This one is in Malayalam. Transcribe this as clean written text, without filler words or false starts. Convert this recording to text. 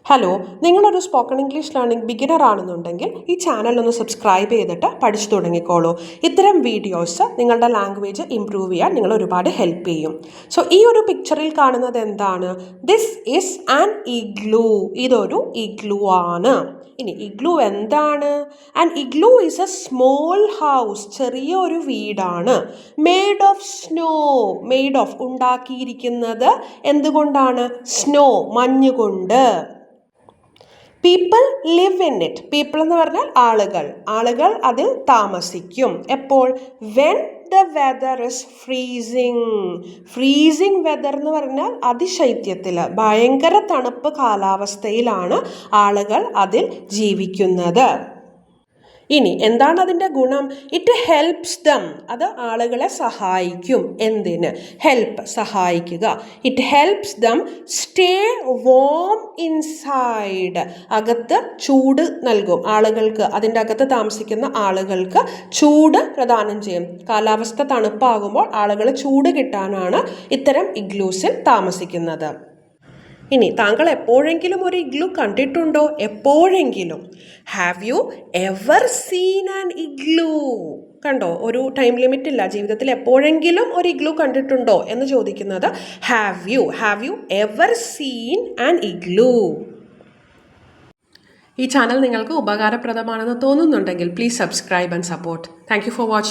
ഹലോ, നിങ്ങളൊരു സ്പോക്കൺ ഇംഗ്ലീഷ് ലേണിംഗ് ബിഗിനർ ആണെന്നുണ്ടെങ്കിൽ ഈ ചാനൽ ഒന്ന് സബ്സ്ക്രൈബ് ചെയ്തിട്ട് പഠിച്ചു തുടങ്ങിക്കോളൂ. ഇത്തരം വീഡിയോസ് നിങ്ങളുടെ ലാംഗ്വേജ് ഇംപ്രൂവ് ചെയ്യാൻ നിങ്ങൾ ഒരുപാട് ഹെൽപ്പ് ചെയ്യും. സോ ഈ ഒരു പിക്ചറിൽ കാണുന്നത് എന്താണ്? This is an igloo. ഇതൊരു ഇഗ്ലൂ ആണ്. ഇനി ഇഗ്ലൂ എന്താണ്? An igloo is a small house. ചെറിയ ഒരു വീടാണ്. Made of snow. Made of ഉണ്ടാക്കിയിരിക്കുന്നത് എന്തുകൊണ്ടാണ്? സ്നോ, മഞ്ഞുകൊണ്ട്. People live in it. People എന്ന് പറഞ്ഞാൽ ആളുകൾ. ആളുകൾ അതിൽ താമസിക്കും. എപ്പോൾ? When the weather is freezing. Freezing weather എന്ന് പറഞ്ഞാൽ അതിശൈത്യത്തിൽ, ഭയങ്കര തണുപ്പ് കാലാവസ്ഥയിലാണ് ആളുകൾ അതിൽ ജീവിക്കുന്നത്. ഇനി എന്താണ് അതിൻ്റെ ഗുണം? It helps them. അത് ആളുകളെ സഹായിക്കും. എന്തിന്? ഹെൽപ്പ്, സഹായിക്കുക. It helps them stay warm inside. അകത്ത് ചൂട് നൽകും ആളുകൾക്ക്. അതിൻ്റെ അകത്ത് താമസിക്കുന്ന ആളുകൾക്ക് ചൂട് പ്രദാനം ചെയ്യും. കാലാവസ്ഥ തണുപ്പാകുമ്പോൾ ആളുകൾ ചൂട് കിട്ടാനാണ് ഇത്തരം ഇഗ്ലൂസിൽ താമസിക്കുന്നത്. ഇനി താങ്കൾ എപ്പോഴെങ്കിലും ഒരു ഇഗ്ലൂ കണ്ടിട്ടുണ്ടോ? എപ്പോഴെങ്കിലും. Have you ever seen an igloo? കണ്ടോ, ഒരു ടൈം ലിമിറ്റ് ഇല്ല. ജീവിതത്തിൽ എപ്പോഴെങ്കിലും ഒരു ഇഗ്ലൂ കണ്ടിട്ടുണ്ടോ എന്ന് ചോദിക്കുന്നത് have you ever seen an igloo? ഈ ചാനൽ നിങ്ങൾക്ക് ഉപകാരപ്രദമാണെന്ന് തോന്നുന്നുണ്ടെങ്കിൽ please subscribe and support. Thank you for watching.